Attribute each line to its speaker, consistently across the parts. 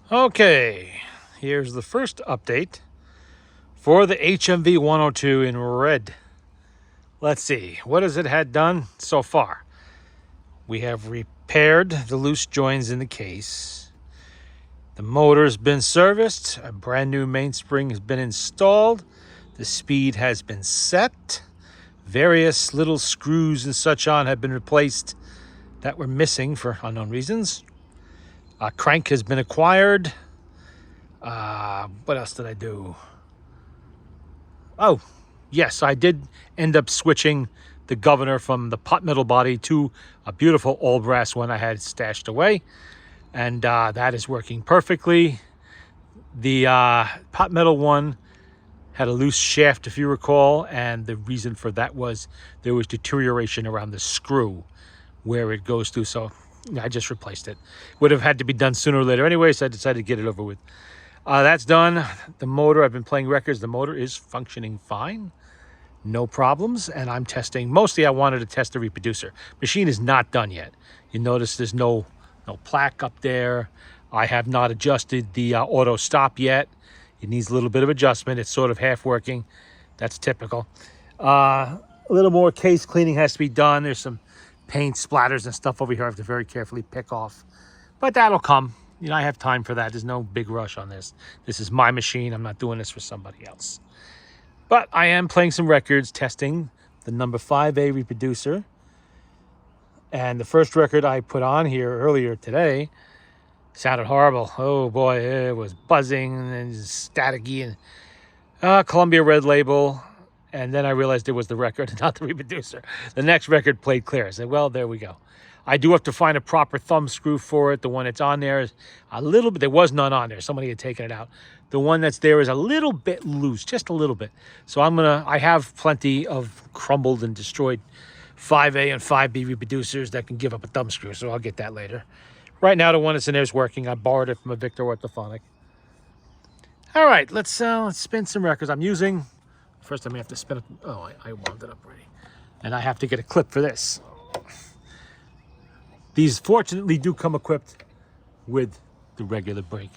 Speaker 1: Okay, here's the first update for the HMV102 in red. Let's see, what has it had done so far? We have repaired the loose joints in the case. The motor's been serviced. A brand new mainspring has been installed. The speed has been set. Various little screws and such on have been replaced that were missing for unknown reasons. A crank has been acquired. What else did I do? Oh, yes, I did end up switching the governor from the pot metal body to a beautiful all brass one I had stashed away. And that is working perfectly. The pot metal one had a loose shaft, if you recall, and the reason for that was there was deterioration around the screw where it goes through. So I just replaced it. Would have had to be done sooner or later anyway, so I decided to get it over with. That's done. The motor, I've been playing records. The motor is functioning fine. No problems. And I'm testing. Mostly I wanted to test the reproducer. Machine is not done yet. You notice there's no plaque up there. I have not adjusted the auto stop yet. It needs a little bit of adjustment. It's sort of half working. That's typical. A little more case cleaning has to be done. There's some paint splatters and stuff over here I have to very carefully pick off. But that'll come. You know, I have time for that. There's no big rush on this. This is my machine. I'm not doing this for somebody else. But I am playing some records, testing the number 5A reproducer. And the first record I put on here earlier today sounded horrible. Oh boy, it was buzzing and staticky and Columbia Red Label. And then I realized it was the record, not the reproducer. The next record played clear. I said, well, there we go. I do have to find a proper thumb screw for it. The one that's on there is a little bit, there was none on there. Somebody had taken it out. The one that's there is a little bit loose, just a little bit. So I have plenty of crumbled and destroyed 5A and 5B reproducers that can give up a thumb screw. So I'll get that later. Right now, the one that's in there is working. I borrowed it from a Victor Orthophonic. All right, let's spin some records. I'm using, first I'm gonna have to spin it. Oh, I wound it up already. And I have to get a clip for this. These fortunately do come equipped with the regular brake.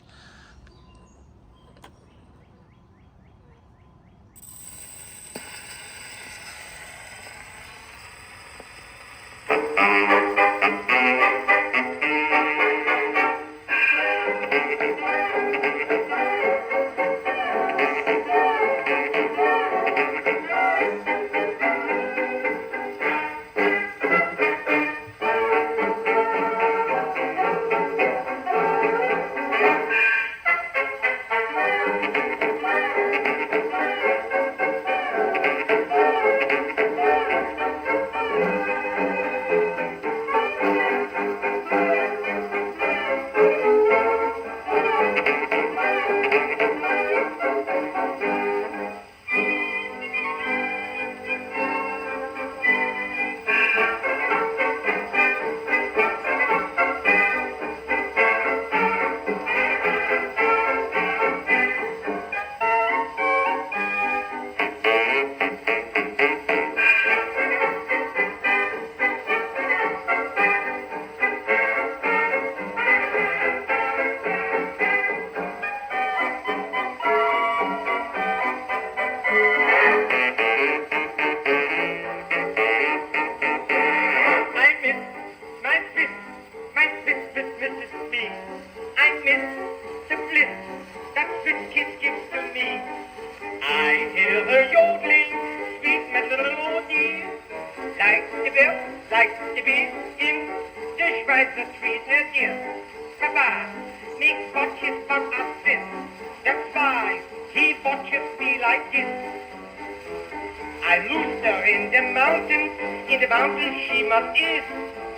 Speaker 2: I loosed her in the mountains she must eat.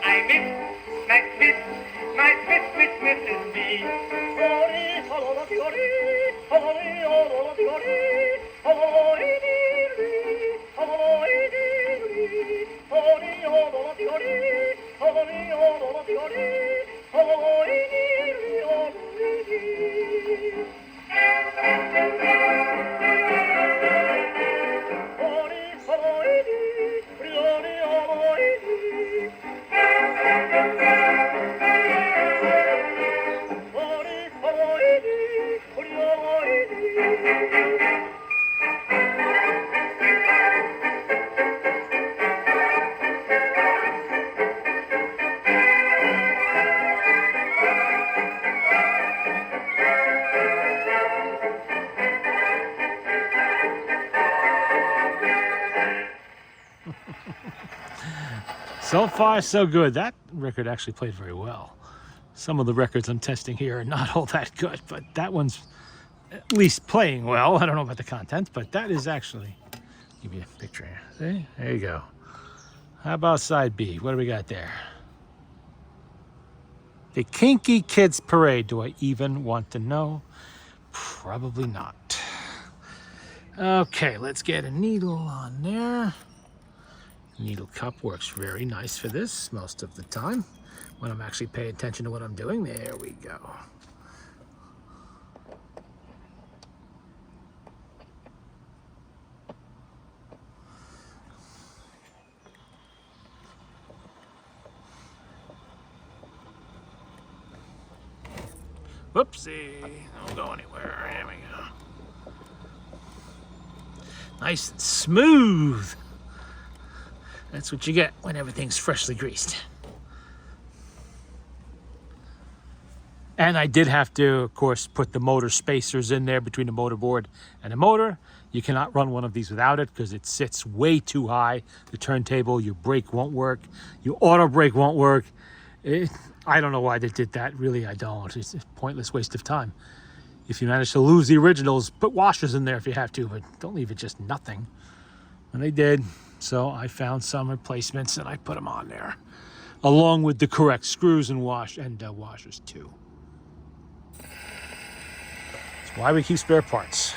Speaker 2: I miss my Swiss Mrs. B.
Speaker 1: So far, so good. That record actually played very well. Some of the records I'm testing here are not all that good, but that one's at least playing well. I don't know about the content, but that is actually... Give you a picture here. See? There you go. How about side B? What do we got there? The Kinky Kids Parade. Do I even want to know? Probably not. Okay, let's get a needle on there. Needle cup works very nice for this most of the time when I'm actually paying attention to what I'm doing. There we go. Whoopsie, don't go anywhere. There we go. Nice and smooth. That's what you get when everything's freshly greased. And I did have to, of course, put the motor spacers in there between the motor board and the motor. You cannot run one of these without it because it sits way too high. The turntable, your brake won't work. Your auto brake won't work. I don't know why they did that. Really, I don't. It's a pointless waste of time. If you manage to lose the originals, put washers in there if you have to, but don't leave it just nothing. And they did. So I found some replacements and I put them on there, along with the correct screws and washers too. That's why we keep spare parts.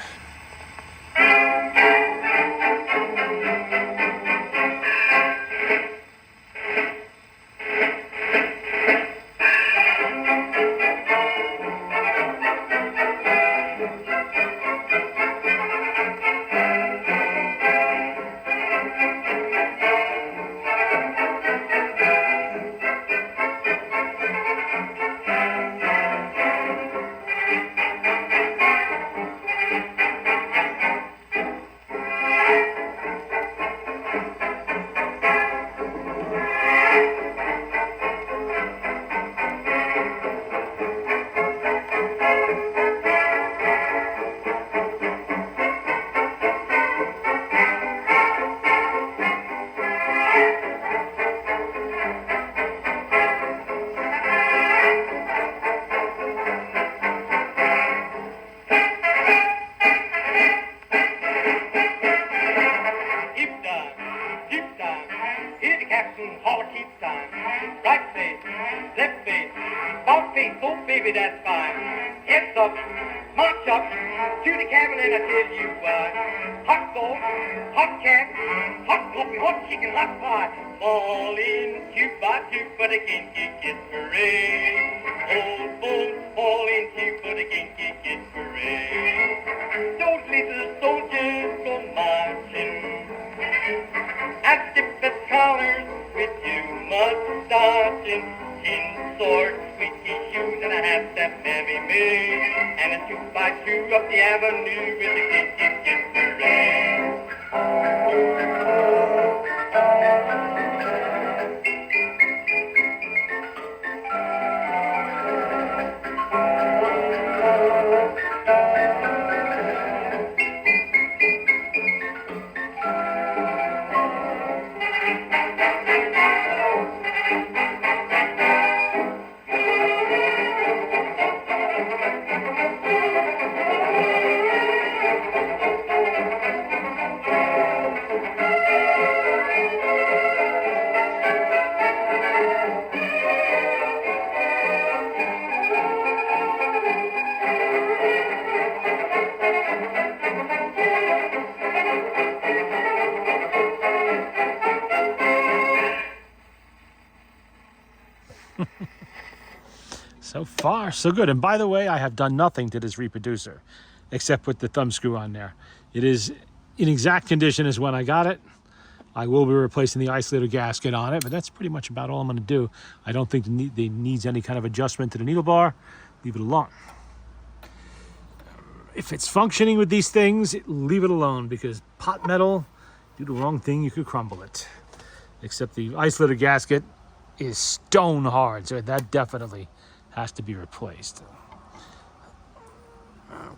Speaker 2: Right face, left face, about face, oh baby, that's fine. Heads up, march up to the cabin and I tell you what. Hot dog, hot cat, hot coffee, hot chicken, hot pie. Fall in two by two for the Kinky Kids Parade. Old folks fall in two for the Kinky Kids Parade. Those little soldiers go marching at different colors with you mustaching, tin swords, squeaky shoes, and a hat that Mammy made, and a 2x2 up the avenue with the Kinky Kids Parade.
Speaker 1: So far, so good. And by the way, I have done nothing to this reproducer except put the thumb screw on there. It is in exact condition as when I got it. I will be replacing the isolator gasket on it, but that's pretty much about all I'm going to do. I don't think it needs any kind of adjustment to the needle bar. Leave it alone. If it's functioning with these things, leave it alone, because pot metal, do the wrong thing, you could crumble it. Except the isolator gasket is stone hard, so that definitely has to be replaced.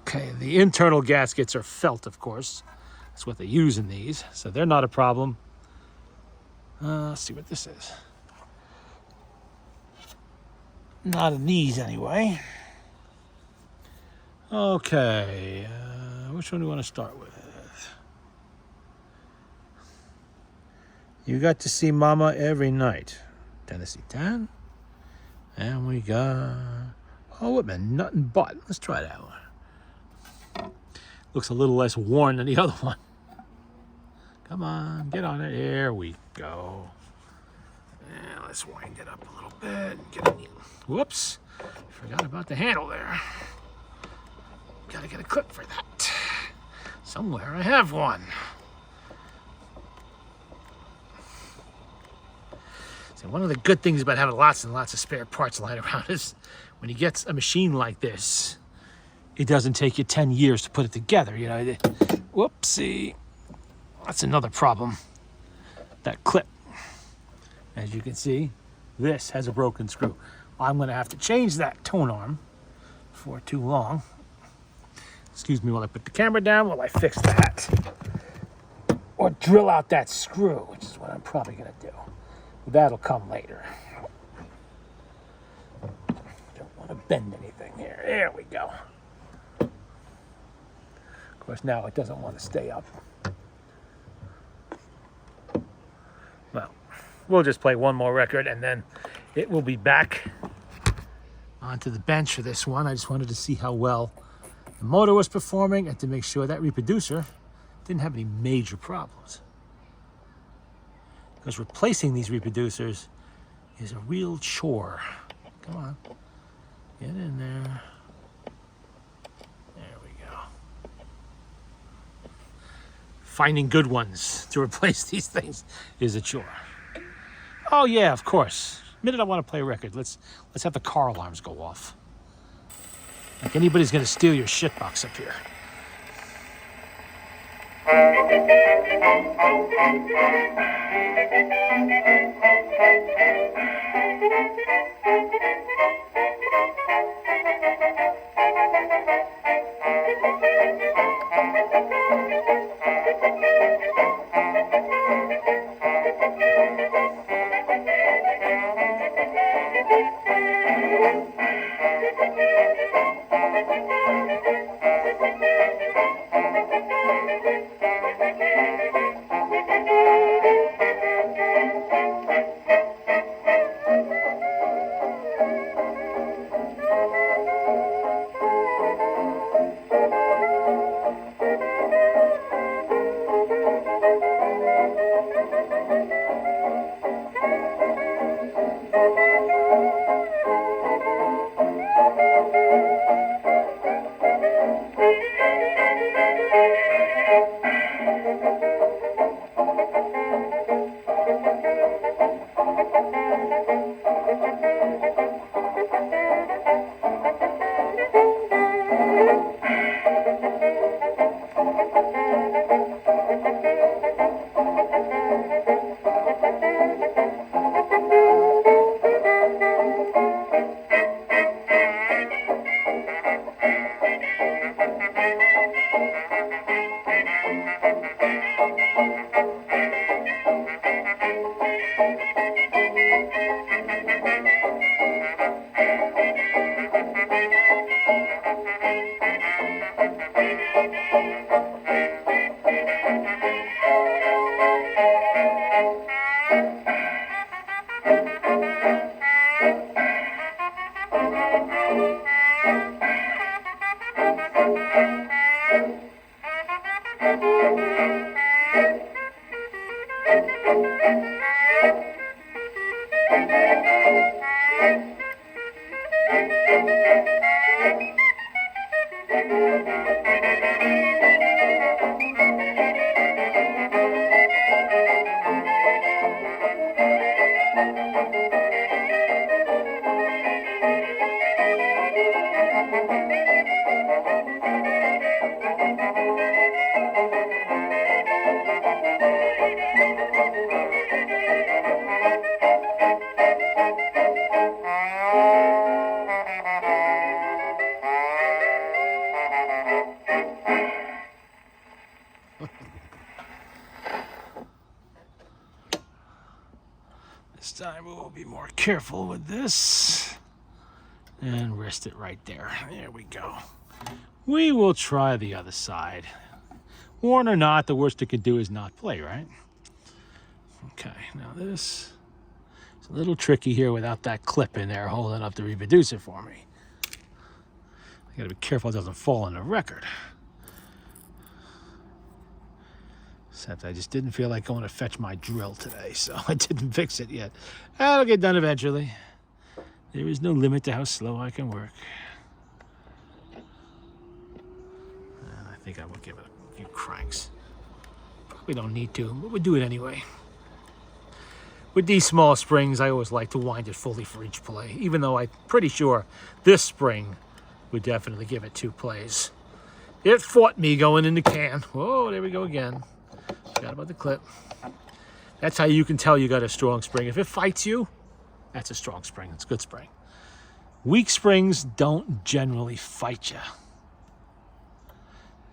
Speaker 1: Okay, the internal gaskets are felt, of course. That's what they use in these, so they're not a problem. Let's see what this is. Not in these anyway. Okay, which one do you want to start with? You got to see Mama every night. Tennessee 10. And we got, oh, Whitman, nothing but. Let's try that one. Looks a little less worn than the other one. Come on, get on it. Here we go. And let's wind it up a little bit. Get it. Whoops. Forgot about the handle there. Gotta get a clip for that. Somewhere I have one. So one of the good things about having lots and lots of spare parts lying around is when you get a machine like this, it doesn't take you 10 years to put it together. You know, whoopsie. That's another problem. That clip. As you can see, this has a broken screw. I'm going to have to change that tone arm before too long. Excuse me while I put the camera down while I fix that. Or drill out that screw, which is what I'm probably going to do. That'll come later. Don't want to bend anything here. There we go. Of course, now it doesn't want to stay up. Well, we'll just play one more record and then it will be back onto the bench for this one. I just wanted to see how well the motor was performing and to make sure that reproducer didn't have any major problems. Because replacing these reproducers is a real chore. Come on, get in there. There we go. Finding good ones to replace these things is a chore. Oh yeah, of course. The minute I want to play a record, let's have the car alarms go off. Like anybody's gonna steal your shitbox up here. This time we will be more careful with this. And rest it right there. There we go. We will try the other side. Worn or not, the worst it could do is not play, right? Okay, now this is a little tricky here without that clip in there holding up the reproducer for me. I gotta be careful it doesn't fall on the record. Except I just didn't feel like going to fetch my drill today, so I didn't fix it yet. That'll get done eventually. There is no limit to how slow I can work. And I think I will give it a few cranks. Probably don't need to, but we'll do it anyway. With these small springs, I always like to wind it fully for each play, even though I'm pretty sure this spring would definitely give it 2 plays. It fought me going in the can. Whoa, there we go again. Forgot about the clip. That's how you can tell you got a strong spring. If it fights you, that's a strong spring. It's a good spring. Weak springs don't generally fight you.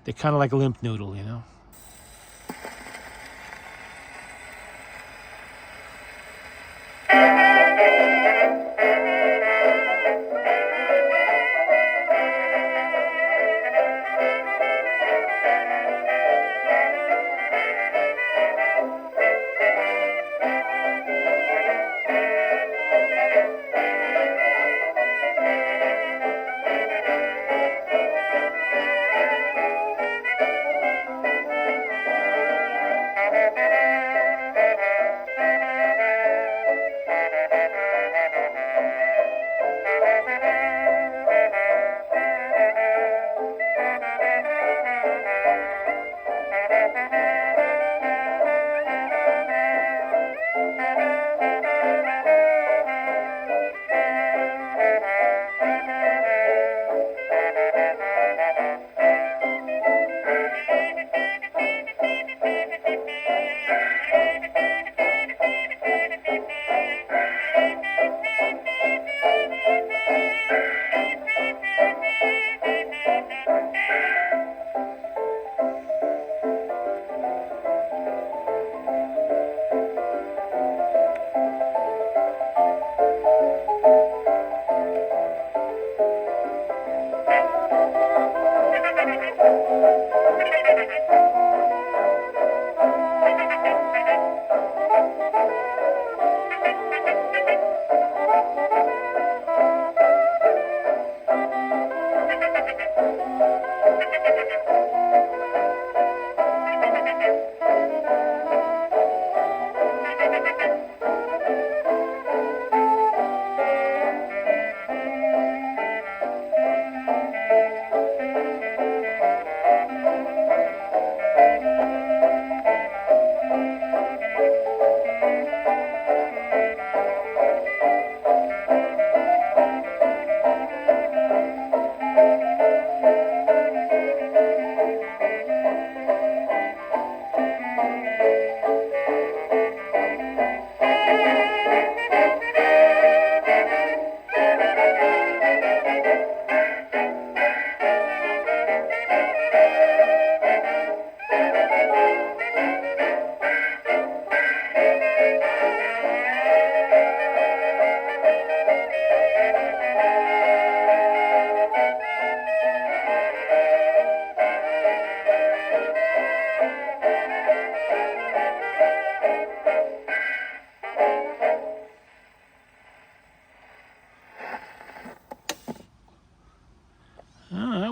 Speaker 1: They're kind of like a limp noodle, you know?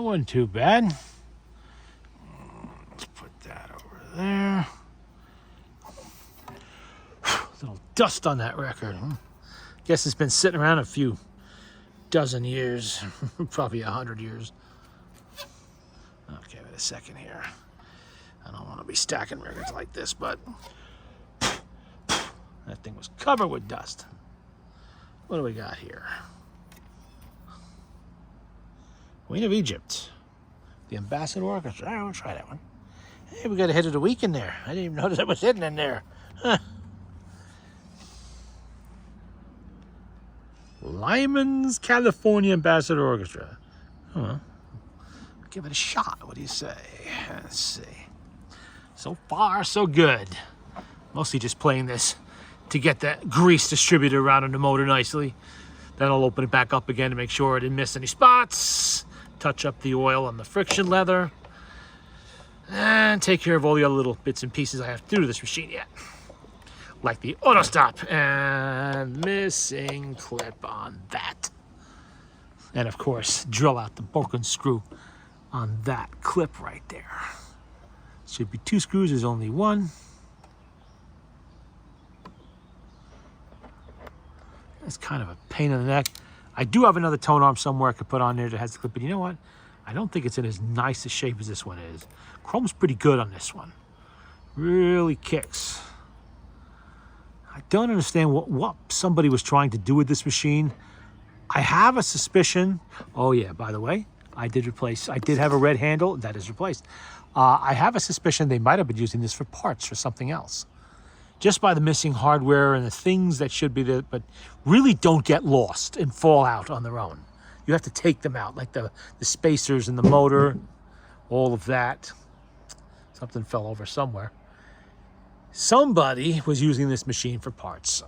Speaker 1: Wasn't too bad. Let's put that over there. Little dust on that record. Guess it's been sitting around a few dozen years, probably 100 years. Okay, wait a second here. I don't want to be stacking records like this, but that thing was covered with dust. What do we got here? Queen of Egypt, the Ambassador Orchestra. I will try that one. Hey, we got a hit of the week in there. I didn't even notice it was hidden in there. Huh. Lyman's California Ambassador Orchestra. Huh. Give it a shot. What do you say? Let's see. So far, so good. Mostly just playing this to get that grease distributed around on the motor nicely. Then I'll open it back up again to make sure I didn't miss any spots. Touch up the oil on the friction leather. And take care of all the other little bits and pieces I have to do to this machine yet. Like the auto stop and missing clip on that. And of course, drill out the broken screw on that clip right there. Should be 2 screws, there's only 1. It's kind of a pain in the neck. I do have another tone arm somewhere I could put on there that has the clip, but you know what? I don't think it's in as nice a shape as this one is. Chrome's pretty good on this one. Really kicks. I don't understand what somebody was trying to do with this machine. I have a suspicion. Oh yeah, by the way, I did have a red handle. That is replaced. I have a suspicion they might have been using this for parts for something else. Just by the missing hardware and the things that should be there, but really don't get lost and fall out on their own. You have to take them out, like the spacers and the motor, all of that. Something fell over somewhere. Somebody was using this machine for parts,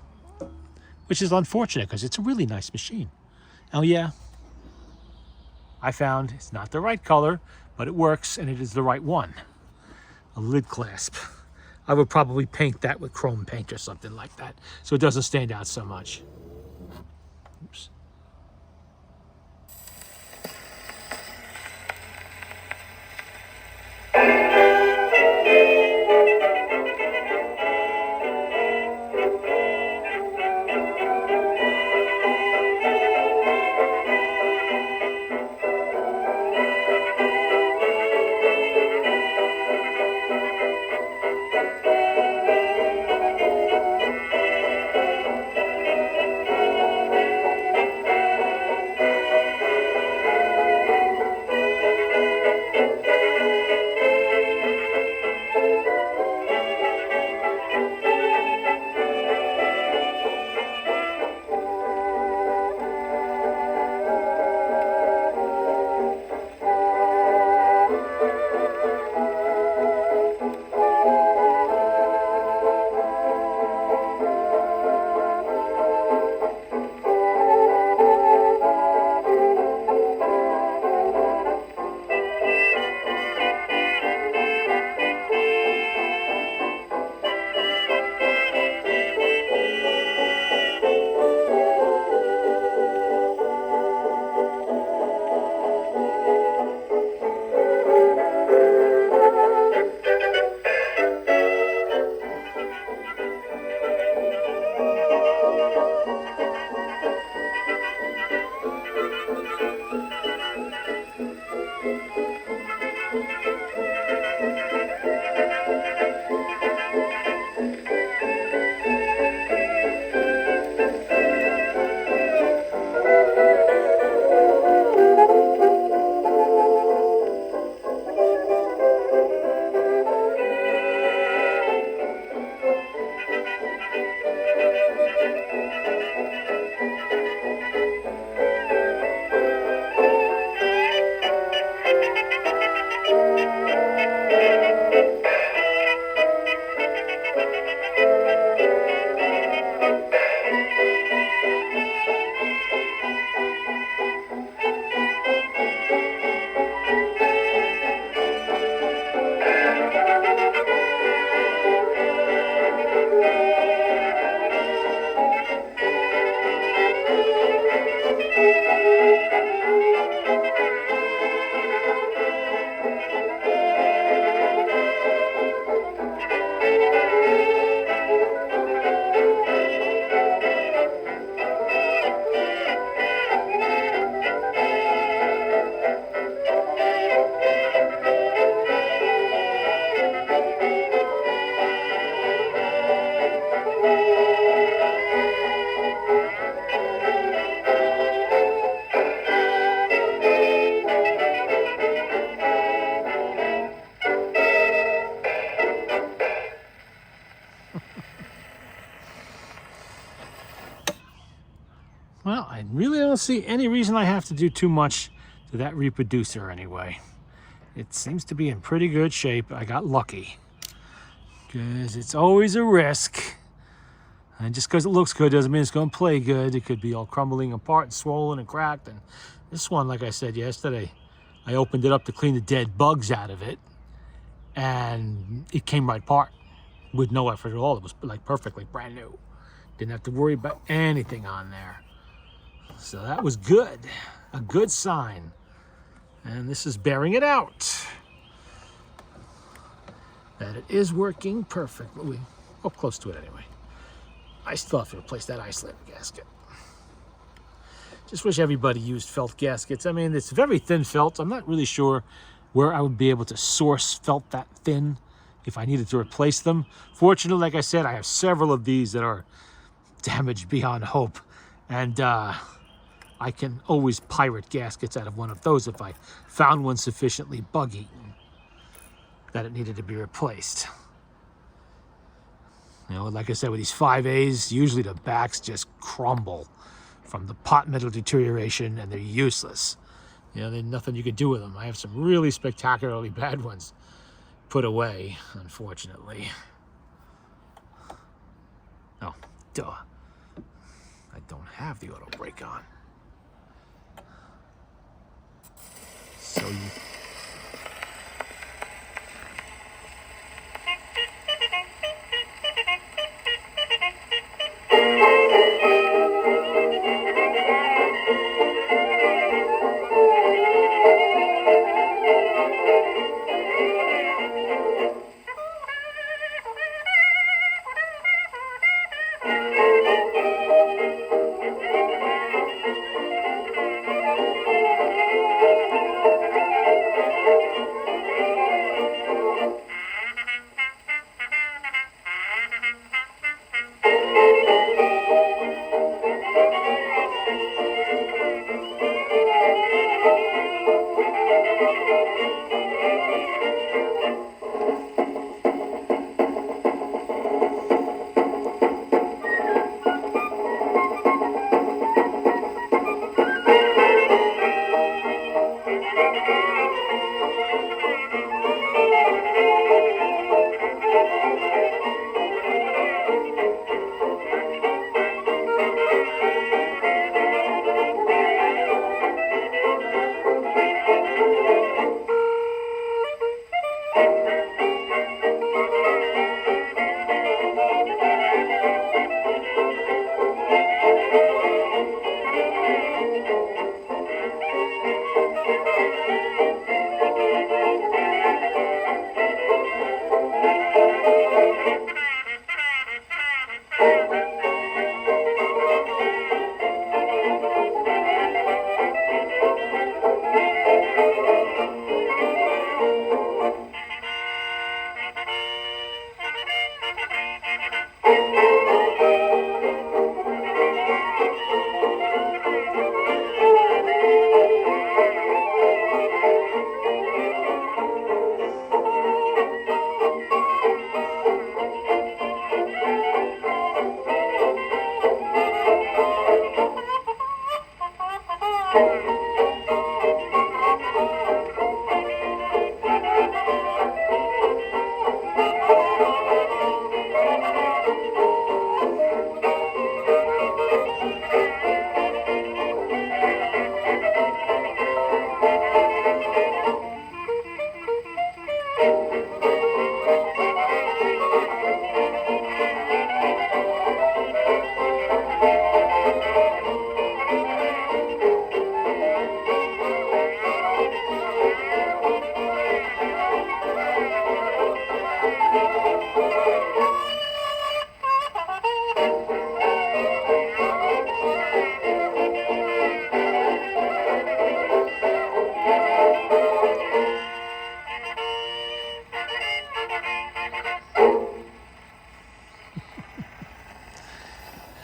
Speaker 1: which is unfortunate because it's a really nice machine. Oh yeah, I found it's not the right color, but it works and it is the right one. A lid clasp. I would probably paint that with chrome paint or something like that so it doesn't stand out so much. Oops. Well, I really don't see any reason I have to do too much to that reproducer anyway. It seems to be in pretty good shape. I got lucky. Because it's always a risk And just because it looks good doesn't mean it's going to play good. It could be all crumbling apart and swollen and cracked. And this one, like I said yesterday, I opened it up to clean the dead bugs out of it, and it came right apart with no effort at all. It was like perfectly brand new. Didn't have to worry about anything on there. So that was good, a good sign. And this is bearing it out, that it is working perfectly. Oh, close to it anyway. I still have to replace that ice-layer gasket. Just wish everybody used felt gaskets. I mean, it's very thin felt. I'm not really sure where I would be able to source felt that thin if I needed to replace them. Fortunately, like I said, I have several of these that are damaged beyond hope. And I can always pirate gaskets out of one of those if I found one sufficiently bug-eaten that it needed to be replaced. You know, like I said, with these 5As, usually the backs just crumble from the pot metal deterioration, and they're useless. You know, there's nothing you can do with them. I have some really spectacularly bad ones put away, unfortunately. Oh, duh. I don't have the auto brake on. So you...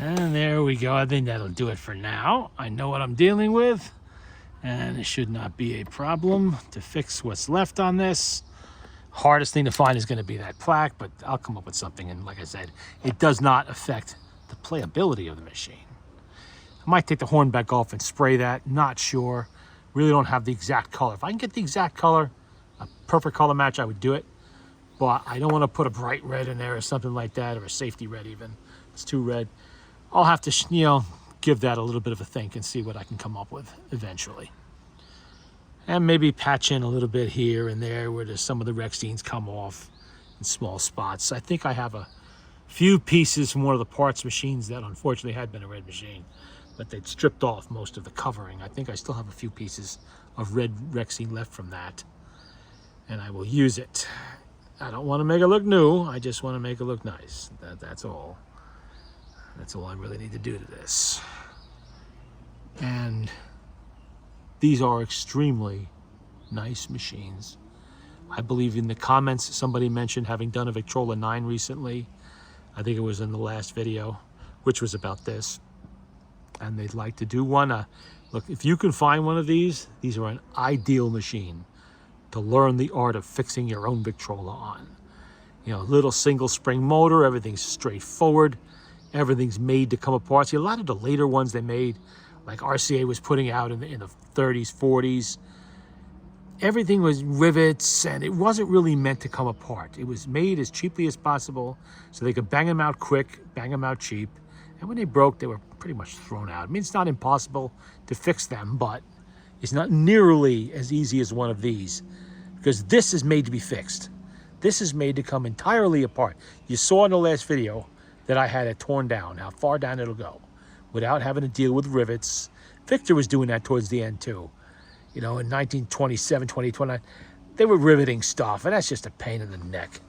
Speaker 1: And there we go. I think that'll do it for now. I know what I'm dealing with, and it should not be a problem to fix what's left on this. Hardest thing to find is going to be that plaque, but I'll come up with something. And like I said, it does not affect the playability of the machine. I might take the horn back off and spray that. Not sure. Really don't have the exact color. If I can get the exact color, a perfect color match, I would do it. But I don't want to put a bright red in there or something like that, or a safety red even, It's too red. I'll have to, give that a little bit of a think and see what I can come up with eventually. And maybe patch in a little bit here and there where some of the Rexines come off in small spots. I think I have a few pieces from one of the parts machines that unfortunately had been a red machine, but they'd stripped off most of the covering. I think I still have a few pieces of red Rexine left from that, and I will use it. I don't want to make it look new. I just want to make it look nice. That's all. That's all I really need to do to this. And these are extremely nice machines. I believe in the comments somebody mentioned having done a Victrola 9 recently. I think it was in the last video, which was about this. And they'd like to do one. Look, if you can find one of these are an ideal machine to learn the art of fixing your own Victrola on. Little single spring motor, everything's straightforward. Everything's made to come apart. See, a lot of the later ones they made, like RCA was putting out in the 30s, 40s, everything was rivets, and it wasn't really meant to come apart. It was made as cheaply as possible so they could bang them out quick, bang them out cheap. And when they broke, they were pretty much thrown out. I mean, it's not impossible to fix them, but it's not nearly as easy as one of these, because this is made to be fixed. This is made to come entirely apart. You saw in the last video that I had it torn down, how far down it'll go, without having to deal with rivets. Victor was doing that towards the end too. In 1927, 2029, they were riveting stuff, and that's just a pain in the neck.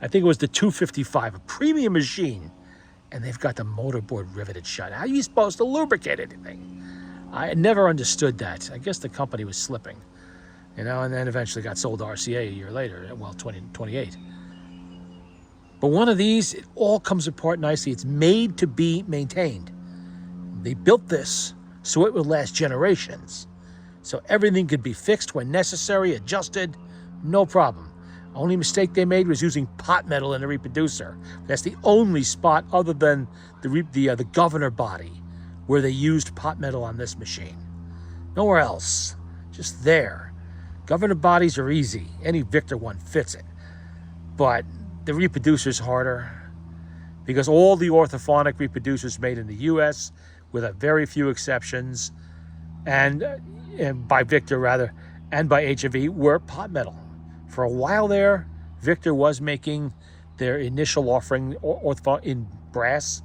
Speaker 1: I think it was the 255, a premium machine, and they've got the motor board riveted shut. How are you supposed to lubricate anything? I never understood that. I guess the company was slipping, and then eventually got sold to RCA a year later, well, 2028. But one of these, it all comes apart nicely. It's made to be maintained. They built this so it would last generations. So everything could be fixed when necessary, adjusted, no problem. Only mistake they made was using pot metal in the reproducer. That's the only spot other than the governor body where they used pot metal on this machine. Nowhere else, just there. Governor bodies are easy. Any Victor one fits it. But the reproducer's harder, because all the orthophonic reproducers made in the US, with a very few exceptions, and by Victor rather, and by HMV, were pot metal. For a while there, Victor was making their initial offering in brass,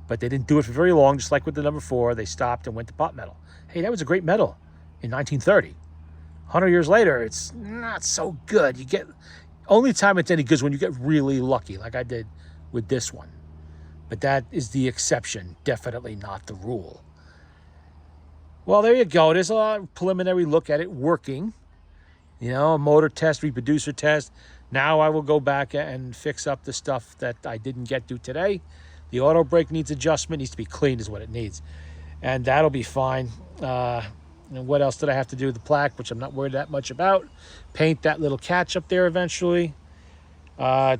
Speaker 1: but they didn't do it for very long. Just like with the number 4, they stopped and went to pot metal. Hey, that was a great metal in 1930. 100 years later, it's not so good. Only time it's any good is when you get really lucky, like I did with this one. But that is the exception, definitely not the rule. Well, there you go. There's a preliminary look at it working. A motor test, reproducer test. Now I will go back and fix up the stuff that I didn't get to today. The auto brake needs adjustment, needs to be cleaned is what it needs. And that'll be fine. And what else did I have to do with the plaque, which I'm not worried that much about? Paint that little catch up there eventually.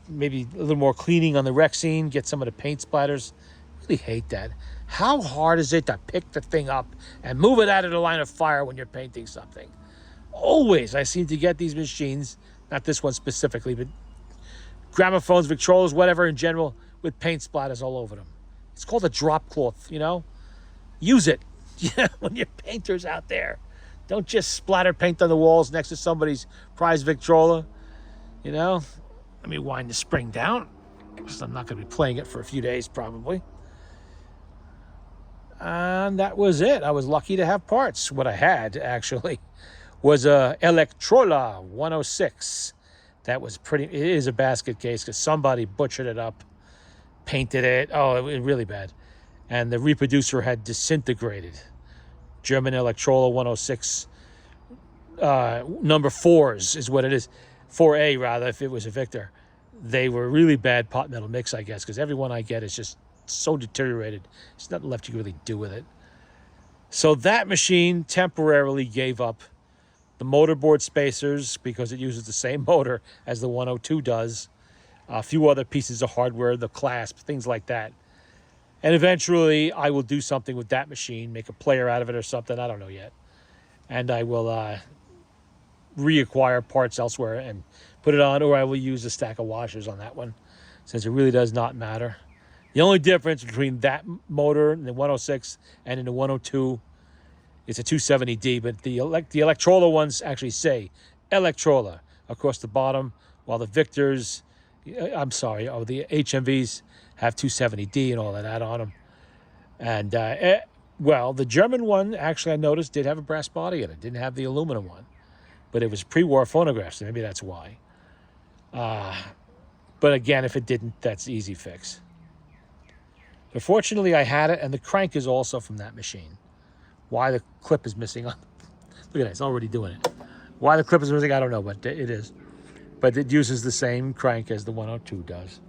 Speaker 1: Maybe a little more cleaning on the Rexine, get some of the paint splatters. Really hate that. How hard is it to pick the thing up and move it out of the line of fire when you're painting something? Always, I seem to get these machines, not this one specifically, but gramophones, Victrolas, whatever in general, with paint splatters all over them. It's called a drop cloth, Use it. When your painter's out there. Don't just splatter paint on the walls next to somebody's prize Victrola. Let me wind the spring down, because I'm not going to be playing it for a few days probably. And that was it. I was lucky to have parts. What I had, actually, was a Electrola 106. That was it is a basket case, because somebody butchered it up, painted it. Oh, it was really bad. And the reproducer had disintegrated. German Electrola 106 number 4s is what it is. 4A, rather, if it was a Victor. They were really bad pot metal mix, I guess, because every one I get is just so deteriorated. There's nothing left you can really do with it. So that machine temporarily gave up the motorboard spacers, because it uses the same motor as the 102 does. A few other pieces of hardware, the clasp, things like that. And eventually, I will do something with that machine, make a player out of it or something. I don't know yet. And I will reacquire parts elsewhere and put it on, or I will use a stack of washers on that one, since it really does not matter. The only difference between that motor in the 106 and in the 102, it's a 270D, but the Electrola ones actually say Electrola across the bottom, while the Victors, I'm sorry, the HMVs have 270D and all of that on them. And, well, the German one, actually, I noticed, did have a brass body in it. Didn't have the aluminum one. But it was pre-war phonographs, so maybe that's why. But again, if it didn't, that's easy fix. But fortunately, I had it, and the crank is also from that machine. Why the clip is missing on... Look at that, it's already doing it. Why the clip is missing, I don't know, but it is. But it uses the same crank as the 102 does.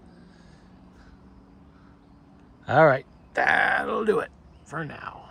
Speaker 1: All right, that'll do it for now.